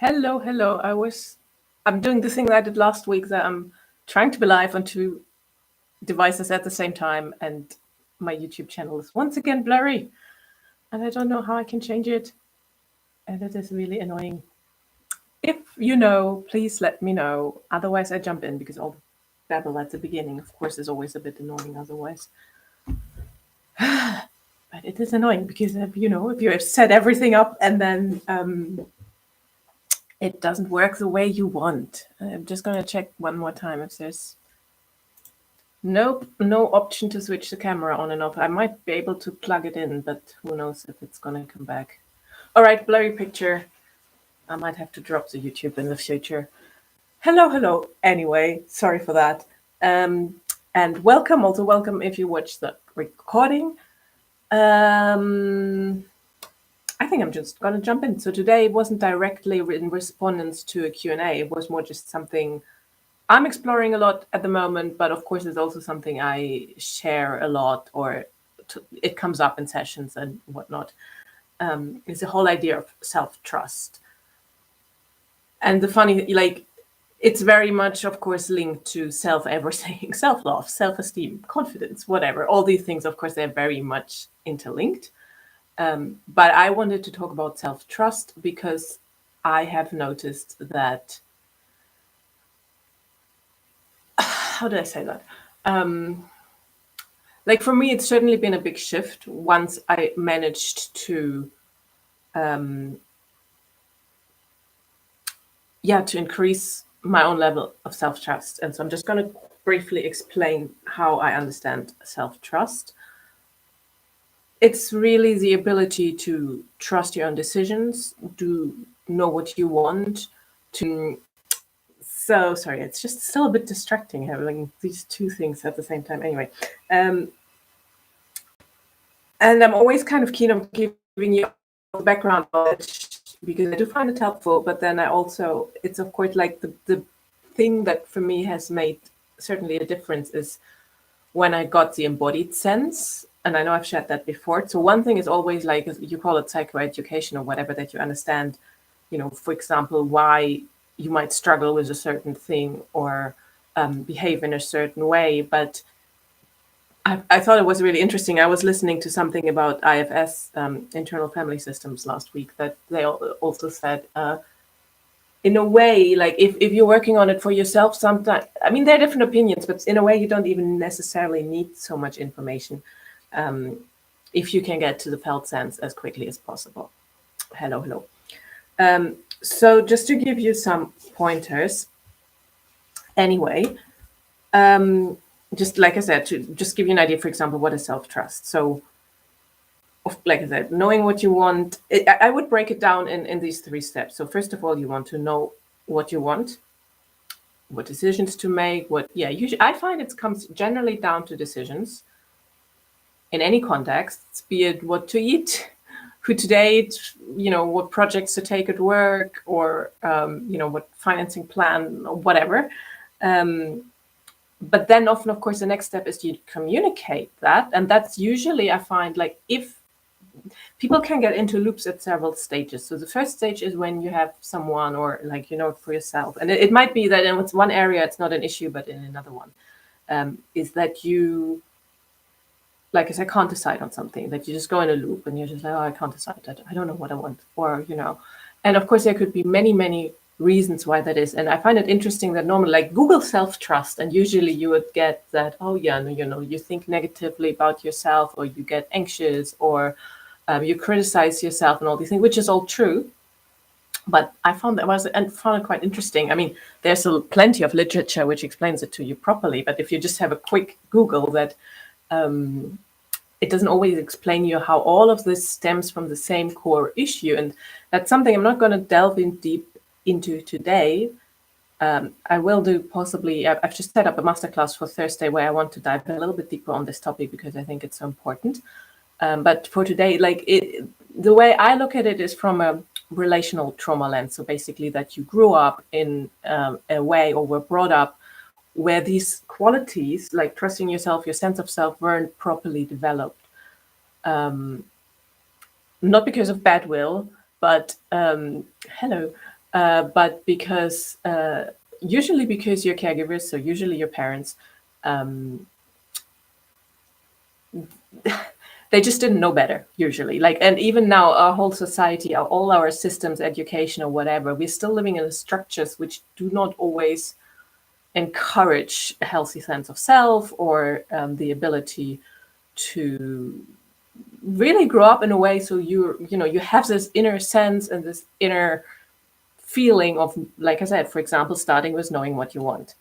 Hello, hello. I'm doing the thing that I did last week that I'm trying to be live on two devices at the same time, and my YouTube channel is once again blurry, and I don't know how I can change it, and it is really annoying. If you know, please let me know. Otherwise, I jump in because all the babble at the beginning, of course, is always a bit annoying otherwise. But it is annoying because, if you have set everything up and then it doesn't work the way you want. I'm just going to check one more time if there's no option to switch the camera on and off. I might be able to plug it in, but who knows if it's going to come back. All right, blurry picture. I might have to drop the YouTube in the future. Hello. Anyway, sorry for that. And welcome, also welcome if you watch the recording. I think I'm just going to jump in. So today it wasn't directly in response to a Q&A. It was more just something I'm exploring a lot at the moment, but of course it's also something I share a lot, or it comes up in sessions and whatnot. It's the whole idea of self-trust. And the funny, it's very much, of course, linked to self-everything, self-love, self-esteem, confidence, whatever. All these things, of course, they're very much interlinked. But I wanted to talk about self-trust because I have noticed that, how do I say that? For me, it's certainly been a big shift once I managed to, to increase my own level of self-trust. And so I'm just going to briefly explain how I understand self-trust. It's really the ability to trust your own decisions, to know what you want, So sorry, it's just still a bit distracting having these two things at the same time. Anyway, and I'm always kind of keen on giving you background knowledge because I do find it helpful, but then it's of course like the thing that for me has made certainly a difference is when I got the embodied sense. And I know I've shared that before. So one thing is always like, you call it psychoeducation or whatever, that you understand, for example, why you might struggle with a certain thing or behave in a certain way. But I thought it was really interesting. I was listening to something about IFS, internal family systems, last week, that they also said, in a way, like if you're working on it for yourself, sometimes, I mean, there are different opinions, but in a way, you don't even necessarily need so much information if you can get to the felt sense as quickly as possible. Hello. So just to give you some pointers, anyway, just like I said, to just give you an idea, for example, what is self-trust? So, like I said, knowing what you want, I would break it down in these 3 steps. So first of all, you want to know what you want, what decisions to make, usually I find it comes generally down to decisions in any context, be it what to eat, who to date, what projects to take at work, or, what financing plan, or whatever. But then often, of course, the next step is you communicate that. And that's usually, I find, like, if people can get into loops at several stages. So the first stage is when you have someone, or like, for yourself. And it might be that in one area, it's not an issue, but in another one, is that you, like I said, can't decide on something, that you just go in a loop and you're just like, oh, I can't decide. I don't know what I want. Or, and of course, there could be many, many reasons why that is. And I find it interesting that normally, like, Google self-trust, and usually you would get that, oh yeah, no, you think negatively about yourself, or you get anxious, or you criticize yourself and all these things, which is all true. But I found it quite interesting. I mean, there's plenty of literature which explains it to you properly. But if you just have a quick Google, that it doesn't always explain you how all of this stems from the same core issue. And that's something I'm not going to delve in deep into today. I will do possibly, I've just set up a masterclass for Thursday where I want to dive a little bit deeper on this topic because I think it's so important. But for today, the way I look at it is from a relational trauma lens. So basically that you grew up in a way, or were brought up where these qualities, like trusting yourself, your sense of self, weren't properly developed. Not because of bad will, but hello. but because usually because your caregivers, so usually your parents, they just didn't know better usually. Like, and even now, our whole society, all our systems, education or whatever, we're still living in structures which do not always encourage a healthy sense of self or the ability to really grow up in a way so you have this inner sense and this inner feeling of, like I said, for example, starting with knowing what you want.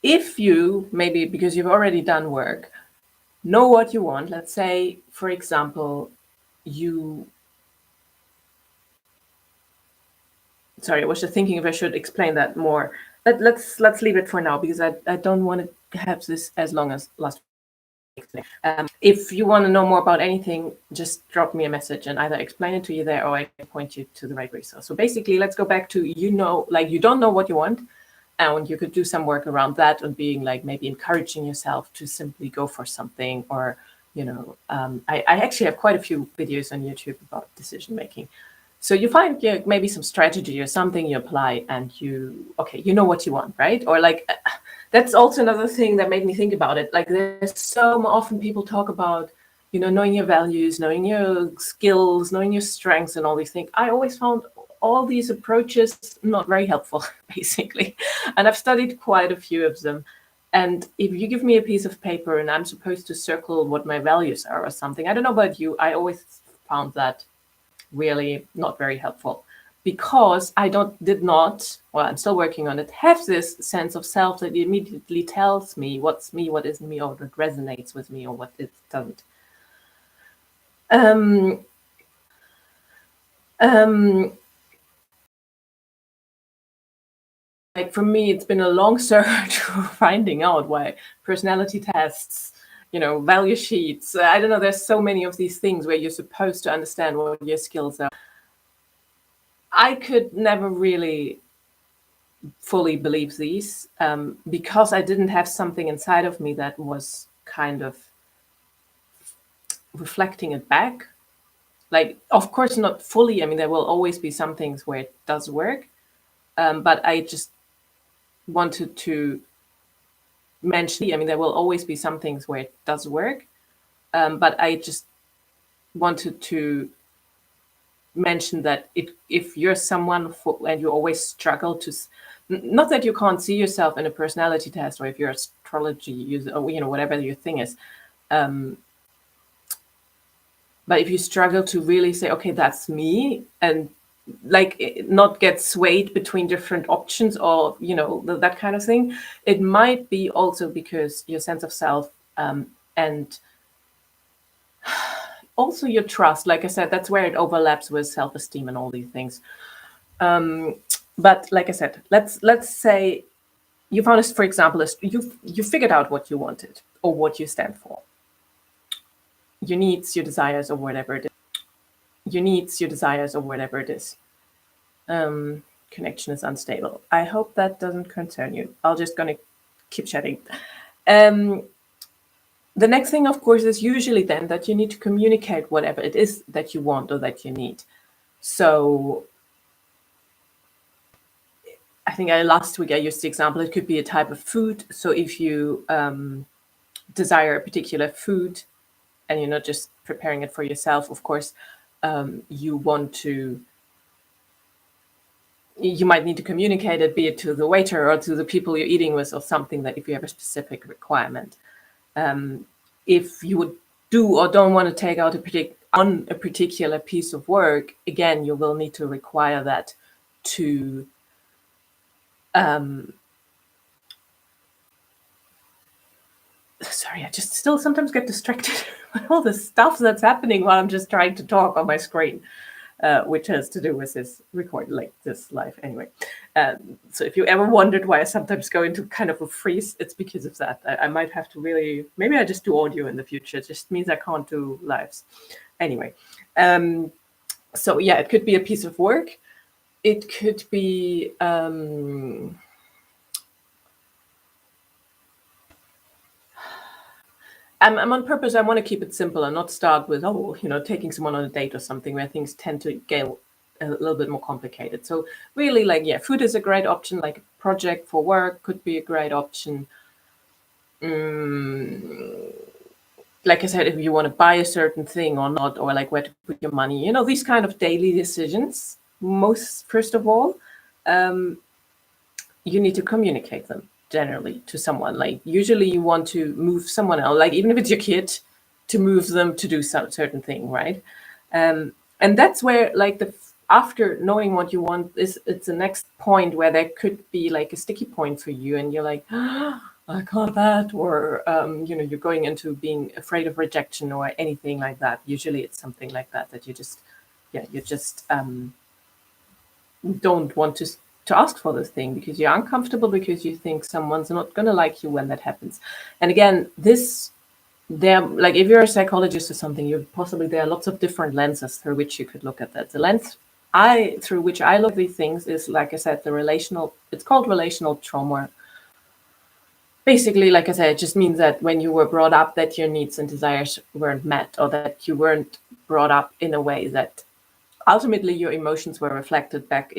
If you, maybe because you've already done work, know what you want, let's say, for example, sorry, I was just thinking if I should explain that more. Let's leave it for now, because I don't want to have this as long as last week. If you want to know more about anything, just drop me a message and either explain it to you there or I point you to the right resource. So basically, let's go back to, like you don't know what you want, and you could do some work around that and being like maybe encouraging yourself to simply go for something, or I actually have quite a few videos on YouTube about decision making. So you find maybe some strategy or something you apply, and you know what you want, right? Or like that's also another thing that made me think about it. Like, there's so often people talk about, knowing your values, knowing your skills, knowing your strengths and all these things. I always found all these approaches not very helpful, basically. And I've studied quite a few of them. And if you give me a piece of paper and I'm supposed to circle what my values are or something, I don't know about you, I always found that really not very helpful, because I did not, well, I'm still working on it, have this sense of self that immediately tells me what's me, what isn't me, or what resonates with me, or what it doesn't. Like, for me, it's been a long search for finding out why personality tests, value sheets. I don't know. There's so many of these things where you're supposed to understand what your skills are. I could never really fully believe these because I didn't have something inside of me that was kind of reflecting it back. Like, of course, not fully. I mean, there will always be some things where it does work, but I just wanted to mention, I mean, there will always be some things where it does work, but I just wanted to mention that if you're someone and you always struggle to, not that you can't see yourself in a personality test, or if you're astrology user, or whatever your thing is, but if you struggle to really say, okay, that's me, and like not get swayed between different options, or that kind of thing, it might be also because your sense of self and also your trust, like I said, that's where it overlaps with self-esteem and all these things. But like I said, let's say you found this, for example, you figured out what you wanted or what you stand for, your needs, your desires, or whatever it is. Connection is unstable. I hope that doesn't concern you. I'm just gonna keep chatting. The next thing, of course, is usually then that you need to communicate whatever it is that you want or that you need. So I think last week I used the example, it could be a type of food. So if you desire a particular food and you're not just preparing it for yourself, of course, you might need to communicate it, be it to the waiter or to the people you're eating with, or something, that if you have a specific requirement. If you would do or don't want to take out on a particular piece of work, again, you will need to require that to sorry, I just still sometimes get distracted by all the stuff that's happening while I'm just trying to talk on my screen, which has to do with this recording, like this live anyway. So if you ever wondered why I sometimes go into kind of a freeze, it's because of that. I might have to really, maybe I just do audio in the future. It just means I can't do lives. Anyway, so yeah, it could be a piece of work. It could be I'm on purpose. I want to keep it simple and not start with, taking someone on a date or something where things tend to get a little bit more complicated. So really, like, yeah, food is a great option. Like a project for work could be a great option. Like I said, if you want to buy a certain thing or not, or like where to put your money, these kind of daily decisions. First of all, you need to communicate them generally to someone. Like usually you want to move someone else, like even if it's your kid, to move them to do some certain thing, right? And that's where like after knowing what you want it's the next point where there could be like a sticky point for you, and you're like, I can't that, or you're going into being afraid of rejection or anything like that. Usually it's something like that you just don't want to ask for this thing because you're uncomfortable, because you think someone's not going to like you when that happens. And again, like if you're a psychologist or something, there are lots of different lenses through which you could look at that. The lens through which I look at these things is, like I said, it's called relational trauma. Basically, like I said, it just means that when you were brought up, that your needs and desires weren't met, or that you weren't brought up in a way that ultimately your emotions were reflected back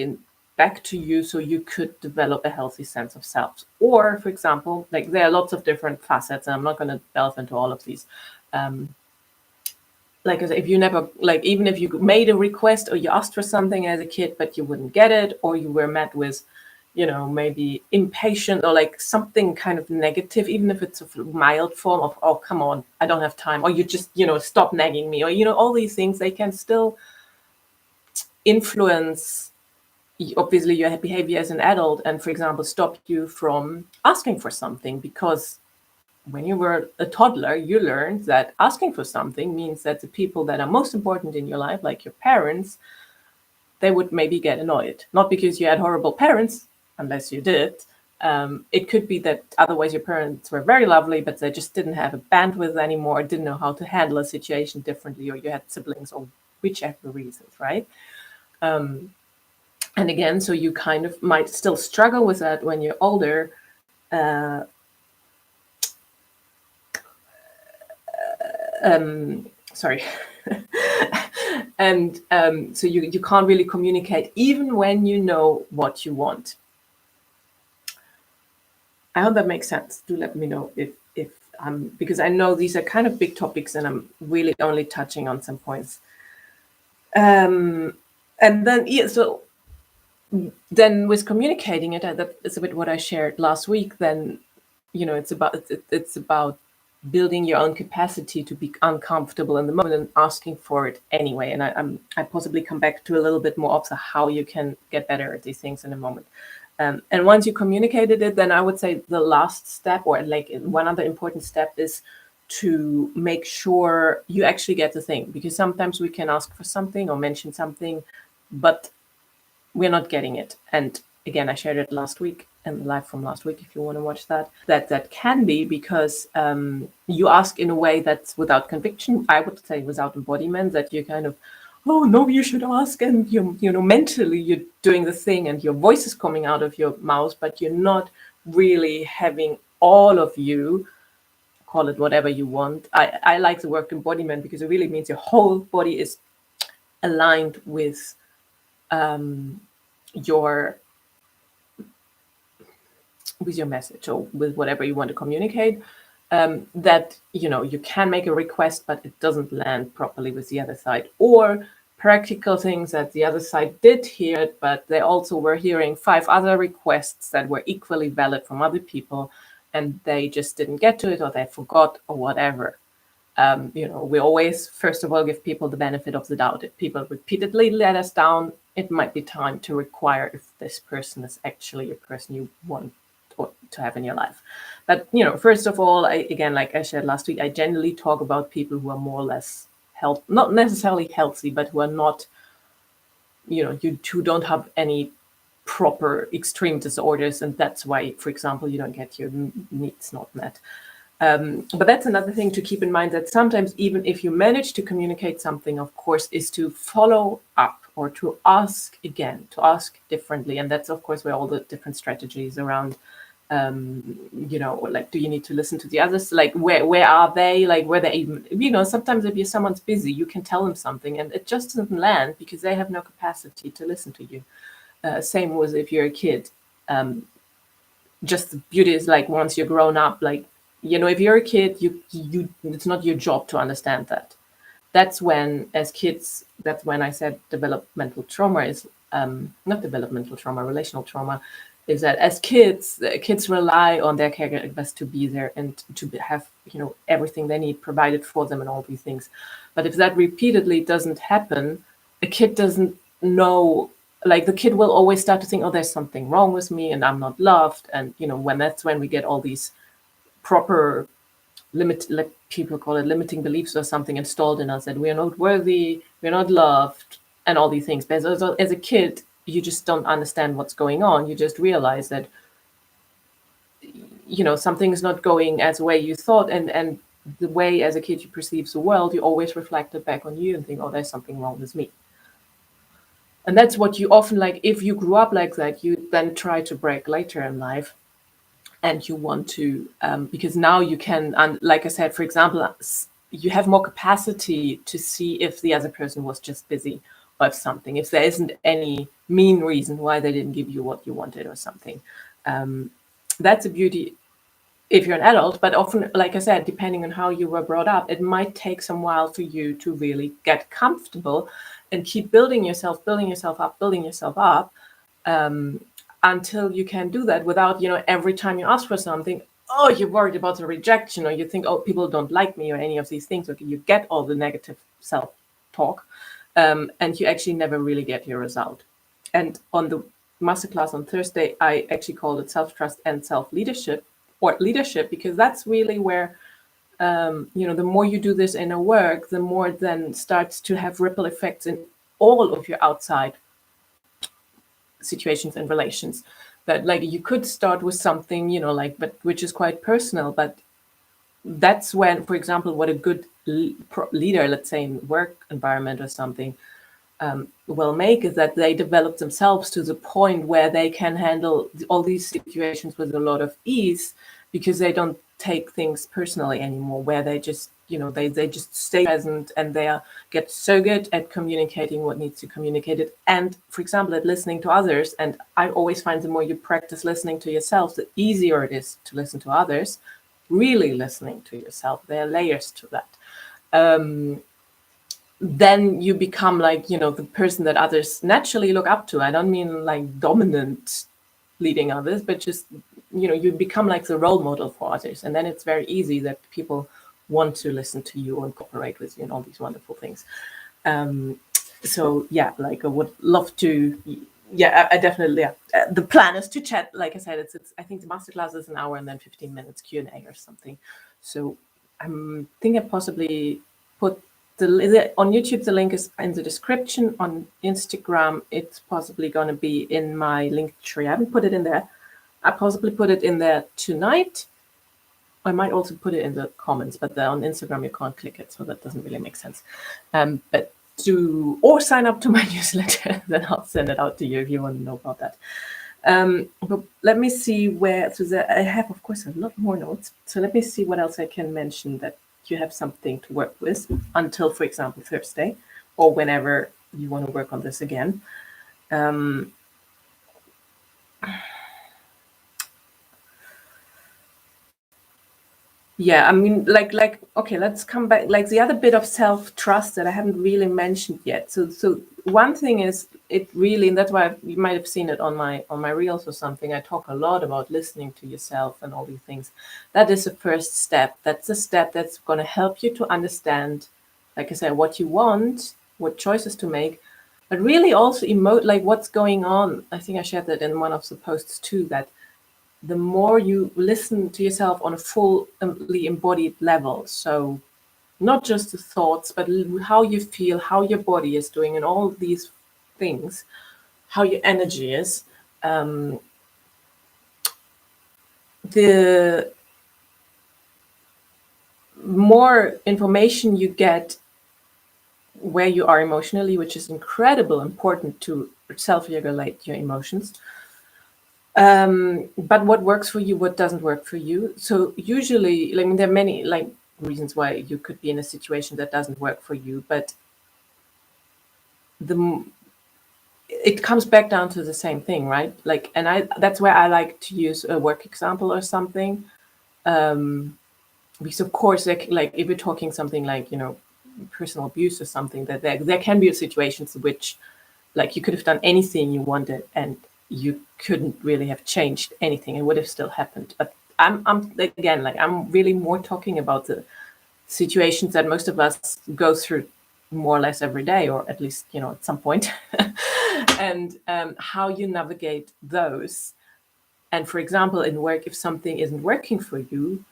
to you, so you could develop a healthy sense of self. Or, for example, like there are lots of different facets, and I'm not going to delve into all of these. Like I said, if you never, like even if you made a request or you asked for something as a kid, but you wouldn't get it, or you were met with, maybe impatient or like something kind of negative, even if it's a mild form of, oh, come on, I don't have time, or you just, stop nagging me, or, all these things, they can still influence obviously your behavior as an adult, and for example stop you from asking for something, because when you were a toddler you learned that asking for something means that the people that are most important in your life, like your parents, they would maybe get annoyed, not because you had horrible parents, unless you did. It could be that otherwise your parents were very lovely, but they just didn't have a bandwidth anymore, didn't know how to handle a situation differently, or you had siblings, or whichever reasons, right? And again, so you kind of might still struggle with that when you're older. Sorry. And so you can't really communicate even when you know what you want. I hope that makes sense. Do let me know if because I know these are kind of big topics and I'm really only touching on some points. And then, yeah, so then with communicating it, that is a bit what I shared last week, then, it's about building your own capacity to be uncomfortable in the moment and asking for it anyway. And I possibly come back to a little bit more of how you can get better at these things in a moment. And once you communicated it, then I would say the last step, or like one other important step, is to make sure you actually get the thing. Because sometimes we can ask for something or mention something, but we're not getting it. And again, I shared it last week and live from last week, if you want to watch that. That can be because you ask in a way that's without conviction. I would say without embodiment, that you kind of, oh no, you should ask, and mentally you're doing the thing and your voice is coming out of your mouth, but you're not really having all of you, call it whatever you want. I like the word embodiment because it really means your whole body is aligned with your message, or with whatever you want to communicate. That you can make a request, but it doesn't land properly with the other side, or practical things that the other side did hear it, but they also were hearing 5 other requests that were equally valid from other people, and they just didn't get to it, or they forgot, or whatever. We always, first of all, give people the benefit of the doubt. If people repeatedly let us down, it might be time to require if this person is actually a person you want to have in your life. But, first of all, again, like I said last week, I generally talk about people who are more or less not necessarily healthy, but who are not, who don't have any proper extreme disorders. And that's why, for example, you don't get your needs not met. But that's another thing to keep in mind, that sometimes even if you manage to communicate something, of course, is to follow up, or to ask again, to ask differently. And that's, of course, where all the different strategies around Like, do you need to listen to the others? Like, where are they? Like, where they even, sometimes if someone's busy, you can tell them something and it just doesn't land because they have no capacity to listen to you. Same was if you're a kid. Just the beauty is, like, once you're grown up, like, if you're a kid, you it's not your job to understand that. That's when, as kids, that's when I said developmental trauma is not developmental trauma, relational trauma, is that as kids rely on their caregivers to be there and to have everything they need provided for them and all these things. But if that repeatedly doesn't happen, a kid doesn't know. Like, the kid will always start to think, oh, there's something wrong with me and I'm not loved. And that's when we get all these proper like people call it limiting beliefs or something installed in us, that we are not worthy, we're not loved, and all these things. But as a kid, you just don't understand what's going on. You just realize that something is not going as the way you thought, and the way as a kid you perceive the world, you always reflect it back on you and think, oh, there's something wrong with me. And that's what you often, like, if you grew up like that, you then try to break later in life. And you want to, because now you can, like I said, for example, you have more capacity to see if the other person was just busy or if something, if there isn't any mean reason why they didn't give you what you wanted or something. That's a beauty if you're an adult, but often, like I said, depending on how you were brought up, it might take some while for you to really get comfortable and keep building yourself up, until you can do that without, every time you ask for something, oh, you're worried about the rejection, or you think, oh, people don't like me, or any of these things. Okay, you get all the negative self-talk, and you actually never really get your result. And on the masterclass on Thursday, I actually called it self-trust and self-leadership, or leadership, because that's really where, the more you do this inner work, the more it then starts to have ripple effects in all of your outside situations and relations. That, like, you could start with something, but which is quite personal, but that's when, for example, what a good leader, let's say in work environment or something, will make is that they develop themselves to the point where they can handle all these situations with a lot of ease, because they don't take things personally anymore, where they just, they just stay present, and they get so good at communicating what needs to be communicated. And, for example, at listening to others. And I always find the more you practice listening to yourself, the easier it is to listen to others. Really listening to yourself, there are layers to that. Then you become, like, the person that others naturally look up to. I don't mean like dominant leading others, but just, you become like the role model for others. And then it's very easy that people want to listen to you and cooperate with you and all these wonderful things. So yeah, like, I would love to, I definitely, the plan is to chat. Like I said, it's I think the masterclass is an hour and then 15 minutes Q&A or something. So I'm thinking possibly put on YouTube, the link is in the description. On Instagram, it's possibly going to be in my link tree. I haven't put it in there. I possibly put it in there tonight. I might also put it in the comments, but on Instagram you can't click it, so that doesn't really make sense. But or sign up to my newsletter, then I'll send it out to you if you want to know about that. But let me see where. So I have, of course, a lot more notes. So let me see what else I can mention that you have something to work with until, for example, Thursday, or whenever you want to work on this again. Yeah, I mean, like, okay, let's come back. Like, the other bit of self-trust that I haven't really mentioned yet. So one thing is, it really, and that's why you might have seen it on my reels or something. I talk a lot about listening to yourself and all these things. That is the first step. That's the step that's going to help you to understand, like I said, what you want, what choices to make, but really also like what's going on. I think I shared that in one of the posts too, that the more you listen to yourself on a fully embodied level, so not just the thoughts, but how you feel, how your body is doing, and all these things, how your energy is, the more information you get where you are emotionally, which is incredibly important to self-regulate your emotions, But what works for you, what doesn't work for you. So usually, I mean, there are many like reasons why you could be in a situation that doesn't work for you, but it comes back down to the same thing, right? Like, and that's where I like to use a work example or something. Because of course, like if you're talking something like, personal abuse or something, that there can be situations in which like you could have done anything you wanted and you couldn't really have changed anything. It would have still happened. But I'm again, like I'm really more talking about the situations that most of us go through more or less every day, or at least, at some point, and how you navigate those. And for example, in work, if something isn't working for you,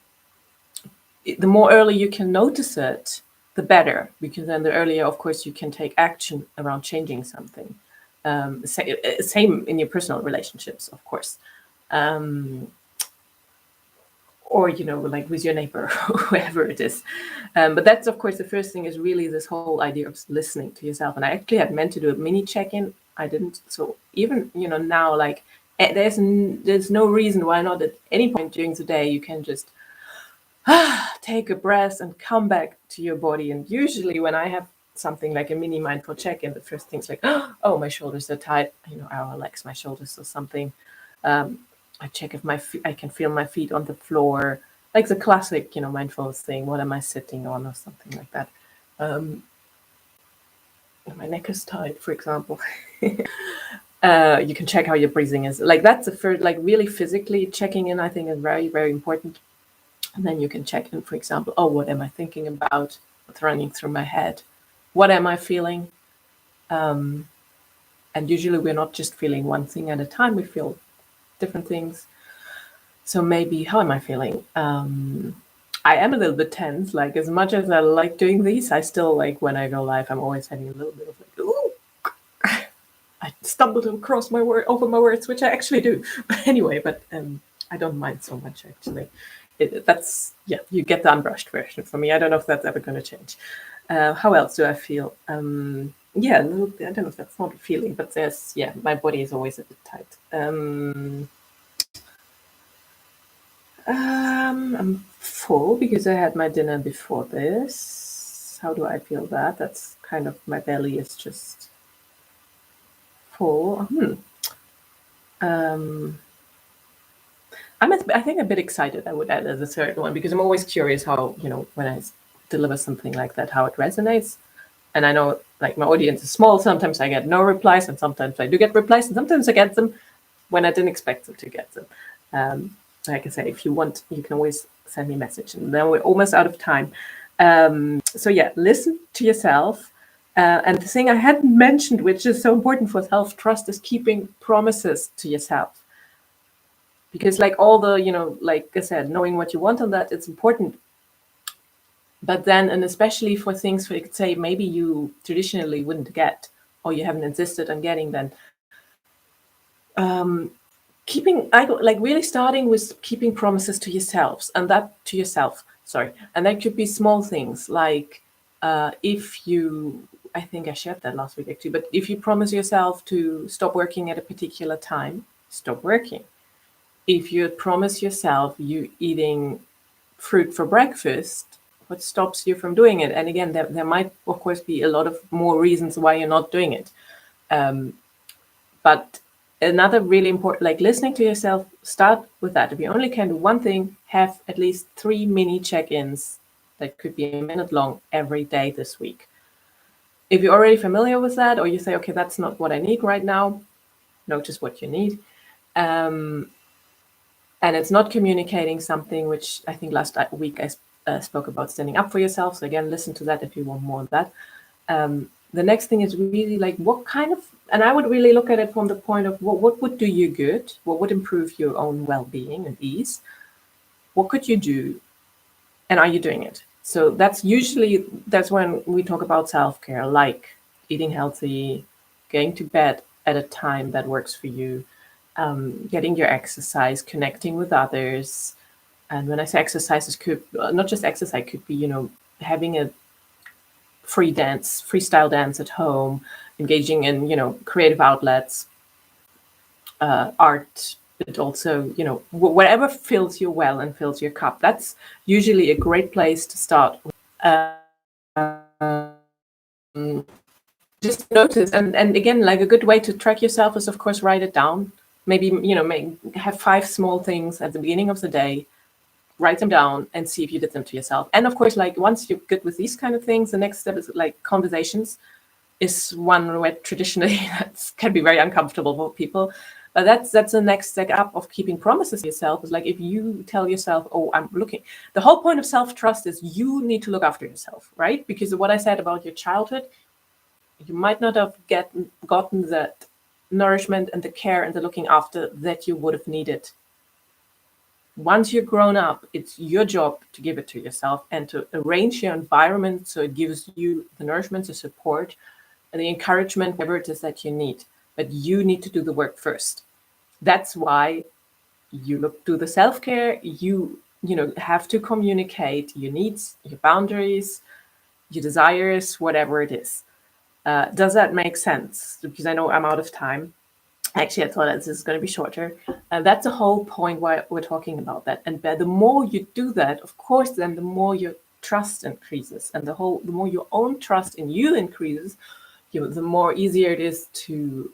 the more early you can notice it, the better, because then the earlier, of course, you can take action around changing something. Same in your personal relationships, of course. Or, like with your neighbor, whoever it is. But that's, of course, the first thing is really this whole idea of listening to yourself. And I actually had meant to do a mini check-in. I didn't. So even, now, like, there's no reason why not at any point during the day you can just take a breath and come back to your body. And usually when I have something like a mini mindful check-in, the first thing's like, oh, my shoulders are tight. I'll relax my shoulders or something. I check if I can feel my feet on the floor, like the classic, mindfulness thing. What am I sitting on, or something like that. My neck is tight, for example. You can check how your breathing is. Like that's the first, like really physically checking in, I think is very, very important. And then you can check in, for example, what am I thinking about? What's running through my head? What am I feeling? And usually we're not just feeling one thing at a time. We feel different things. So maybe, how am I feeling? I am a little bit tense. Like as much as I like doing these, I still like when I go live, I'm always having a little bit of like, ooh, I stumbled across over my words, which I actually do. But anyway, I don't mind so much actually. You get the unbrushed version for me. I don't know if that's ever going to change. How else do I feel? Yeah, a little bit, I don't know if that's not a feeling, but my body is always a bit tight. I'm full because I had my dinner before this. How do I feel that? That's kind of, my belly is just full. I think a bit excited, I would add as a third one, because I'm always curious how, when I deliver something like that, how it resonates. And I know like my audience is small. Sometimes I get no replies and sometimes I do get replies and sometimes I get them when I didn't expect them to get them. Like I say, if you want, you can always send me a message. And then we're almost out of time. So yeah, listen to yourself. And the thing I hadn't mentioned, which is so important for self-trust, is keeping promises to yourself. Because like all the, like I said, knowing what you want on that, it's important. But then, and especially for things, for say, maybe you traditionally wouldn't get, or you haven't insisted on getting, then really starting with keeping promises to yourselves, and that could be small things like I think I shared that last week actually, but if you promise yourself to stop working at a particular time, stop working. If you promise yourself you eating fruit for breakfast, what stops you from doing it? And again, there might of course be a lot of more reasons why you're not doing it. But another really important, like listening to yourself, start with that. If you only can do one thing, have at least 3 mini check-ins that could be a minute long every day this week. If you're already familiar with that, or you say, okay, that's not what I need right now, notice what you need. And it's not communicating something, which I think last week I spoke about standing up for yourself. So again, listen to that if you want more of that. The next thing is really like what kind of, and I would really look at it from the point of what would do you good? What would improve your own well-being and ease? What could you do? And are you doing it? So that's when we talk about self-care, like eating healthy, going to bed at a time that works for you, getting your exercise, connecting with others. And when I say exercises, could not just exercise, could be, having a freestyle dance at home, engaging in, creative outlets, art, but also, whatever fills you well and fills your cup. That's usually a great place to start. Just notice, and again, like a good way to track yourself is, of course, write it down. Maybe, have 5 small things at the beginning of the day, write them down and see if you did them to yourself. And of course, like once you're good with these kind of things, the next step is like conversations is one where traditionally that can be very uncomfortable for people. But that's the next step up of keeping promises to yourself. Is like if you tell yourself, oh, I'm looking. The whole point of self-trust is you need to look after yourself, right? Because of what I said about your childhood, you might not have gotten that nourishment and the care and the looking after that you would have needed. Once you're grown up, it's your job to give it to yourself and to arrange your environment so it gives you the nourishment, the support, and the encouragement, whatever it is that you need. But you need to do the work first. That's why you do the self-care. You have to communicate your needs, your boundaries, your desires, whatever it is. Does that make sense? Because I know I'm out of time. Actually, I thought this is going to be shorter. That's the whole point why we're talking about that. And the more you do that, of course, then the more your trust increases, and the more your own trust in you increases, the more easier it is to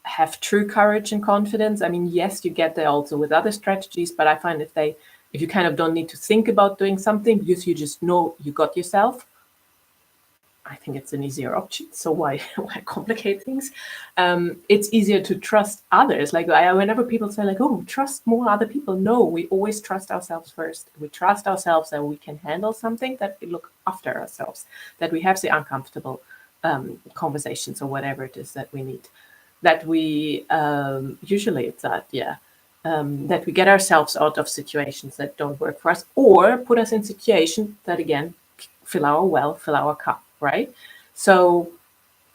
have true courage and confidence. I mean, yes, you get there also with other strategies, but I find if you kind of don't need to think about doing something because you just know you got yourself, I think it's an easier option. So why complicate things? It's easier to trust others. Like whenever people say like, oh, trust more other people. No, we always trust ourselves first. We trust ourselves that we can handle something, that we look after ourselves, that we have the uncomfortable conversations or whatever it is that we need, that we usually it's that, that we get ourselves out of situations that don't work for us or put us in situations that, again, fill our cup. Right? So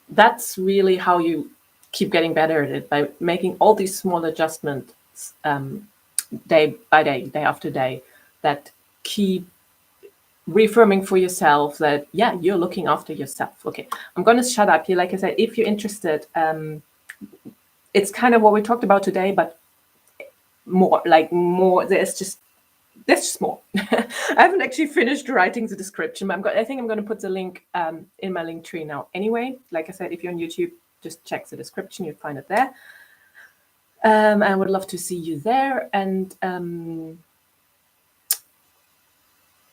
that's really how you keep getting better at it, by making all these small adjustments day by day, day after day, that keep reaffirming for yourself that, you're looking after yourself. Okay, I'm going to shut up here. Like I said, if you're interested, it's kind of what we talked about today, but more, there's just more. I haven't actually finished writing the description, but I think I'm going to put the link in my link tree now. Anyway, like I said, if you're on YouTube, just check the description. You'll find it there. I would love to see you there. And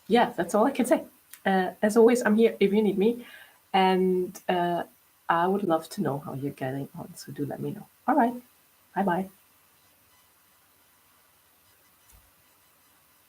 that's all I can say. As always, I'm here if you need me. And I would love to know how you're getting on. So do let me know. All right. Bye-bye.